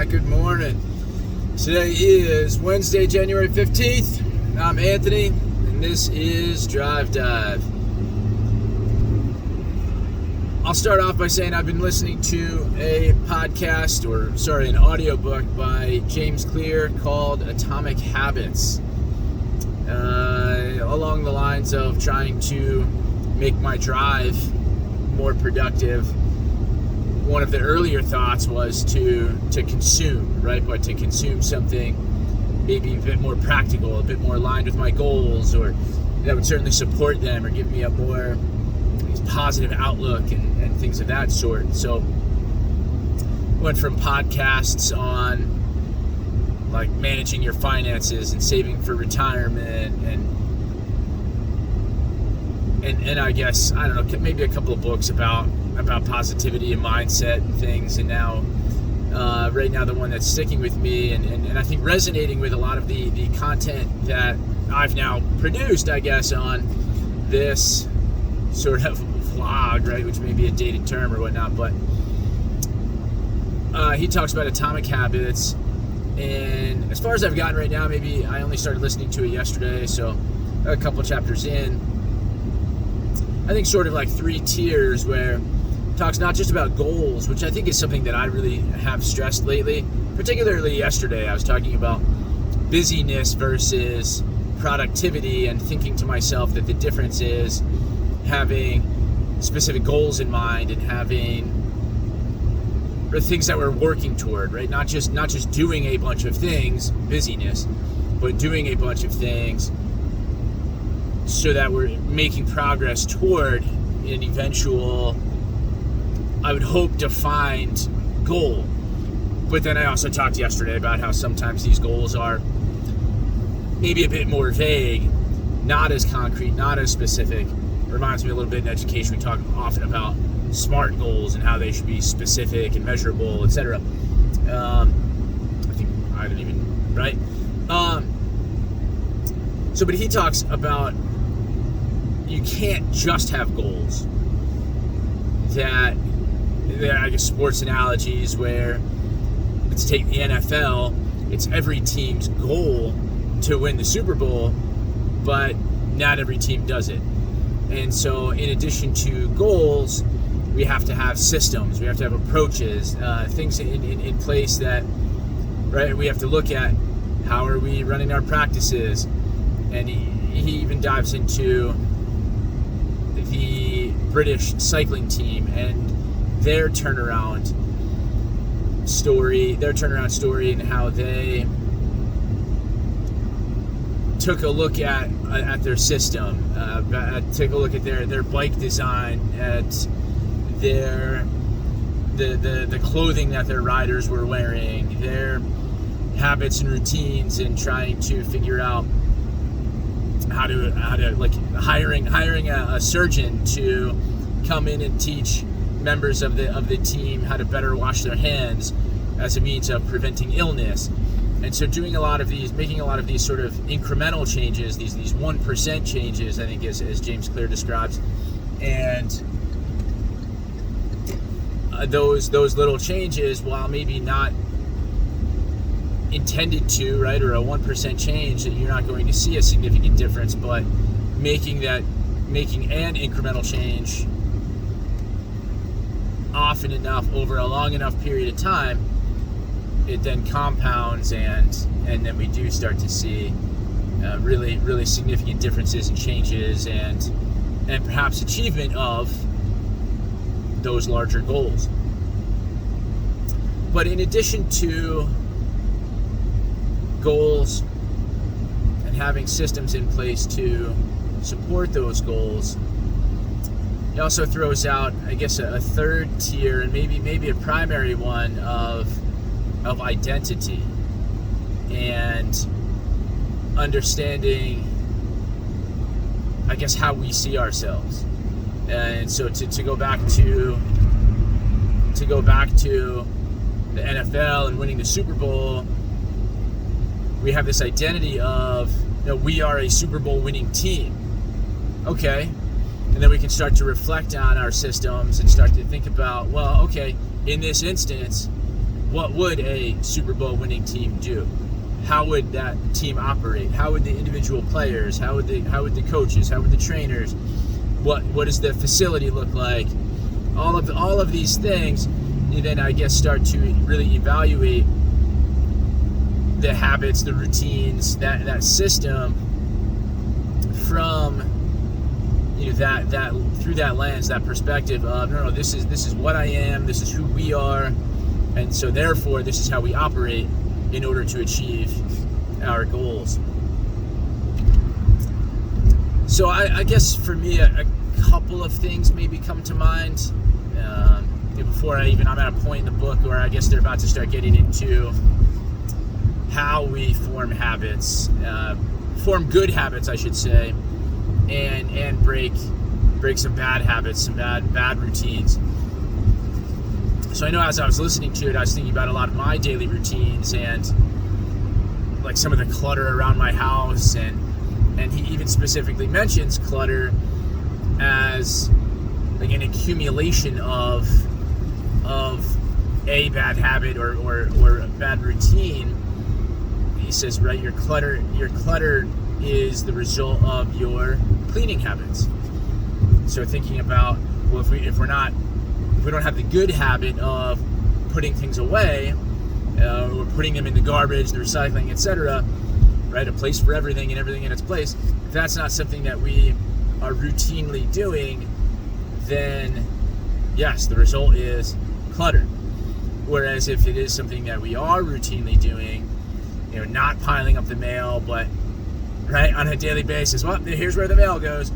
Good morning. Today is Wednesday, January 15th. I'm Anthony, and this is Drive Dive. I'll start off by saying I've been listening to an audiobook by James Clear called Atomic Habits. Along the lines of trying to make my drive more productive. One of the earlier thoughts was to consume, right? But to consume something maybe a bit more practical, a bit more aligned with my goals, or that would certainly support them or give me a more positive outlook and things of that sort. So went from podcasts on like managing your finances and saving for retirement and I guess, I don't know, maybe a couple of books about positivity and mindset and things, and now right now the one that's sticking with me and I think resonating with a lot of the content that I've now produced, I guess, on this sort of vlog, right, which may be a dated term or whatnot, but he talks about atomic habits, and as far as I've gotten right now, maybe I only started listening to it yesterday, so a couple chapters in, I think sort of like 3 tiers where it talks not just about goals, which I think is something that I really have stressed lately. Particularly yesterday, I was talking about busyness versus productivity and thinking to myself that the difference is having specific goals in mind and having things that we're working toward, right? Not just doing a bunch of things, busyness, but doing a bunch of things so that we're making progress toward an eventual, I would hope, defined goal. But then I also talked yesterday about how sometimes these goals are maybe a bit more vague, not as concrete, not as specific. It reminds me a little bit in education, we talk often about SMART goals and how they should be specific and measurable, etc. I think I didn't even, right? But he talks about you can't just have goals. That I guess sports analogies where, let's take the NFL, it's every team's goal to win the Super Bowl, but not every team does it. And so in addition to goals, we have to have systems, we have to have approaches, things in place that, right, we have to look at how are we running our practices. And he even dives into the British cycling team and their turnaround story and how they took a look at their system, took a look at their bike design, at the clothing that their riders were wearing, their habits and routines, and trying to figure out how to like hiring a surgeon to come in and teach members of the team how to better wash their hands as a means of preventing illness. And so making a lot of these sort of incremental changes, these 1% changes, I think, as James Clear describes, and those little changes, while maybe not intended to, right, or a 1% change, that you're not going to see a significant difference, but making an incremental change often enough over a long enough period of time, it then compounds, and then we do start to see really, really significant differences and changes and perhaps achievement of those larger goals. But in addition to goals and having systems in place to support those goals, he also throws out, I guess, a third tier and maybe a primary one of identity and understanding, I guess, how we see ourselves. And so to go back to the NFL and winning the Super Bowl, we have this identity of, we are a Super Bowl winning team. Okay. And then we can start to reflect on our systems and start to think about, well, okay, in this instance, what would a Super Bowl winning team do? How would that team operate? How would the individual players? How would the coaches? How would the trainers? What does the facility look like? All of these things, you then I guess start to really evaluate the habits, the routines, that system from that through that lens, that perspective of no, this is what I am, this is who we are, and so therefore this is how we operate in order to achieve our goals. So I guess for me a couple of things maybe come to mind before I'm at a point in the book where I guess they're about to start getting into how we form habits, form good habits, I should say, and break some bad habits, some bad routines. So I know as I was listening to it, I was thinking about a lot of my daily routines and like some of the clutter around my house, and he even specifically mentions clutter as like an accumulation of a bad habit or a bad routine. He says, right, your clutter is the result of your cleaning habits. So thinking about, well, if we don't have the good habit of putting things away, or putting them in the garbage, the recycling, etc., right, a place for everything and everything in its place, if that's not something that we are routinely doing, then yes, the result is clutter. Whereas if it is something that we are routinely doing, not piling up the mail, but right on a daily basis, well, here's where the mail goes,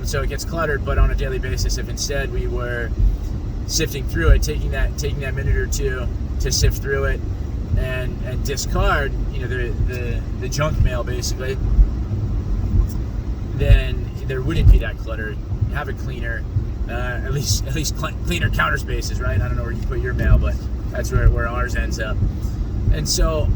so it gets cluttered. But on a daily basis, if instead we were sifting through it, taking that minute or two to sift through it and discard the junk mail basically, then there wouldn't be that clutter. Have it cleaner, at least cleaner counter spaces, right? I don't know where you put your mail, but that's where ours ends up. And so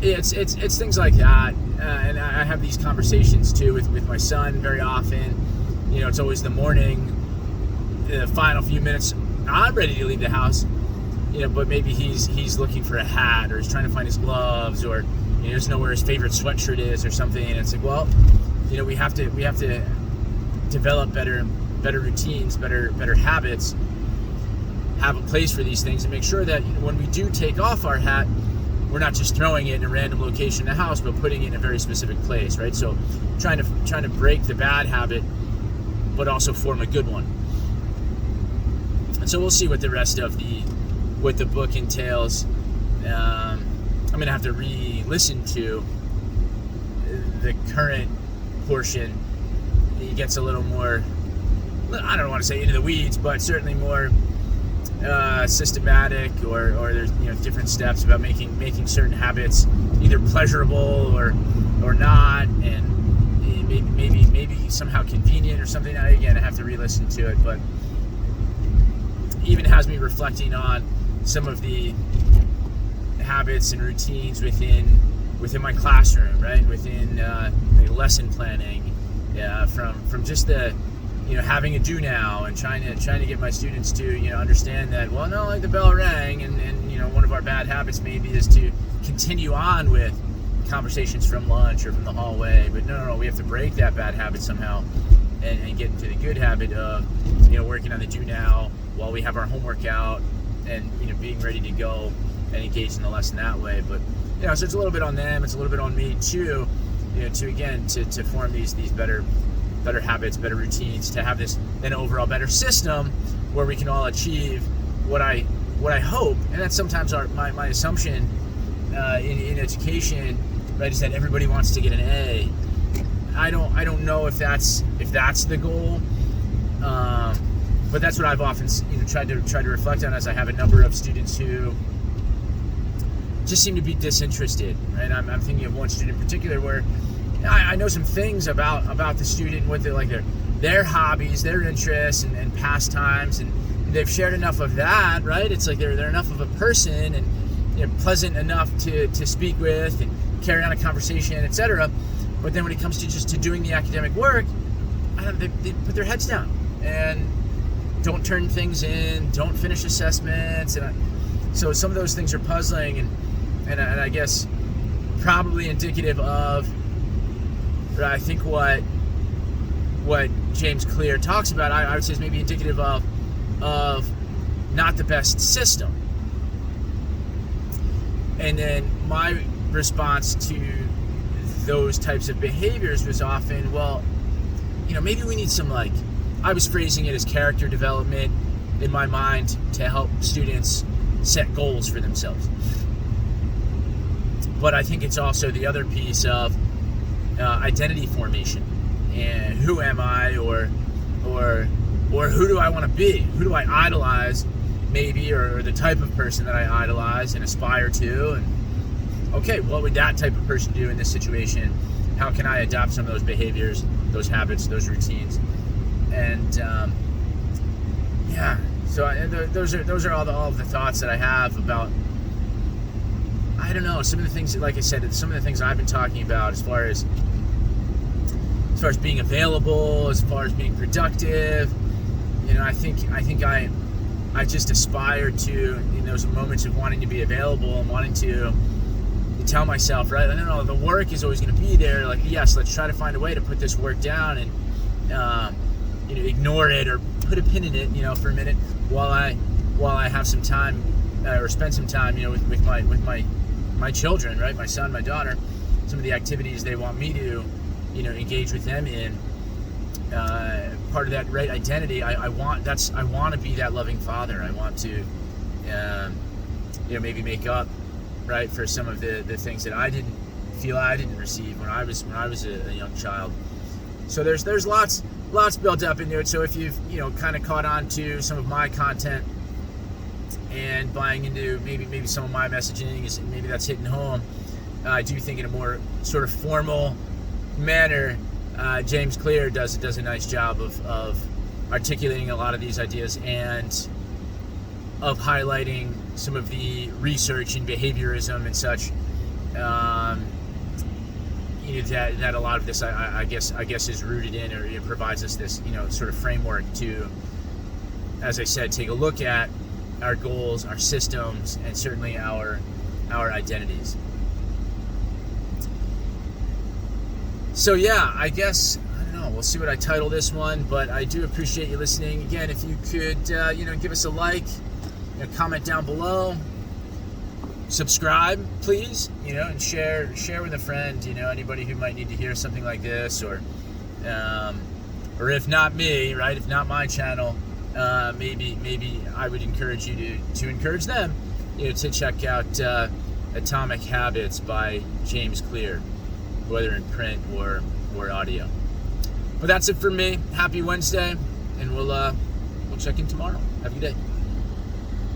it's things like that, and I have these conversations too with my son very often. It's always the morning, the final few minutes, I'm ready to leave the house, but maybe he's looking for a hat, or he's trying to find his gloves, or he doesn't know where his favorite sweatshirt is or something. And it's like, well, we have to develop better routines, better habits, have a place for these things, and make sure that when we do take off our hat, we're not just throwing it in a random location in the house, but putting it in a very specific place, right? So trying to break the bad habit, but also form a good one. And so we'll see what the rest of what the book entails. I'm gonna have to re-listen to the current portion. He gets a little more, I don't want to say into the weeds, but certainly more systematic, or there's different steps about making certain habits either pleasurable or not, and maybe somehow convenient or something. Again, I have to re-listen to it, but even has me reflecting on some of the habits and routines within my classroom, right? Within the lesson planning, from just the having a do now, and trying to get my students to understand that, well, not only the bell rang, and one of our bad habits maybe is to continue on with conversations from lunch or from the hallway, but no, we have to break that bad habit somehow and get into the good habit of working on the do now while we have our homework out, and being ready to go and engage in the lesson that way. But so it's a little bit on them, it's a little bit on me too, to form these better habits, better routines, to have an overall better system where we can all achieve what I hope. And that's sometimes my assumption in education, right, is that everybody wants to get an A. I don't know if that's the goal, but that's what I've often tried to reflect on, as I have a number of students who just seem to be disinterested. Right, I'm thinking of one student in particular where I know some things about the student, what their hobbies, their interests, and pastimes, and they've shared enough of that, right? It's like they're enough of a person, and pleasant enough to speak with and carry on a conversation, etc. But then when it comes to doing the academic work, they put their heads down and don't turn things in, don't finish assessments, and So some of those things are puzzling, and I guess probably indicative of, I think what James Clear talks about, I would say is maybe indicative of not the best system. And then my response to those types of behaviors was often, well, maybe we need some, like, I was phrasing it as character development in my mind to help students set goals for themselves. But I think it's also the other piece of identity formation, and who am I, or who do I want to be? Who do I idolize, maybe, or the type of person that I idolize and aspire to? And okay, what would that type of person do in this situation? How can I adopt some of those behaviors, those habits, those routines? And so those are all the thoughts that I have about, I don't know, some of the things, like I said, some of the things I've been talking about as far as being available, as far as being productive. I think I just aspire to, in those moments of wanting to be available and wanting to tell myself, right, I don't know, the work is always going to be there. Like, yes, let's try to find a way to put this work down and ignore it or put a pin in it, for a minute while I have some time or spend some time, with my children, right, my son, my daughter, some of the activities they want me to, engage with them in. Part of that, right, identity. I want to be that loving father. I want to, maybe make up, right, for some of the things that I didn't feel I didn't receive when I was a young child. So there's lots built up into it. So if you've kind of caught on to some of my content and buying into maybe some of my messaging, is maybe that's hitting home. I do think in a more sort of formal manner, James Clear does a nice job of articulating a lot of these ideas and of highlighting some of the research in behaviorism and such. That a lot of this, I guess, is rooted in, or it provides us this, sort of framework to, as I said, take a look at our goals, our systems, and certainly our identities. So yeah, I guess, I don't know, we'll see what I title this one, but I do appreciate you listening. Again, if you could, give us a like, comment down below, subscribe, please, and share with a friend, anybody who might need to hear something like this, or if not me, right, if not my channel, maybe I would encourage you to encourage them, to check out Atomic Habits by James Clear, whether in print or audio. But that's it for me. Happy Wednesday, and we'll check in tomorrow. Have a good day.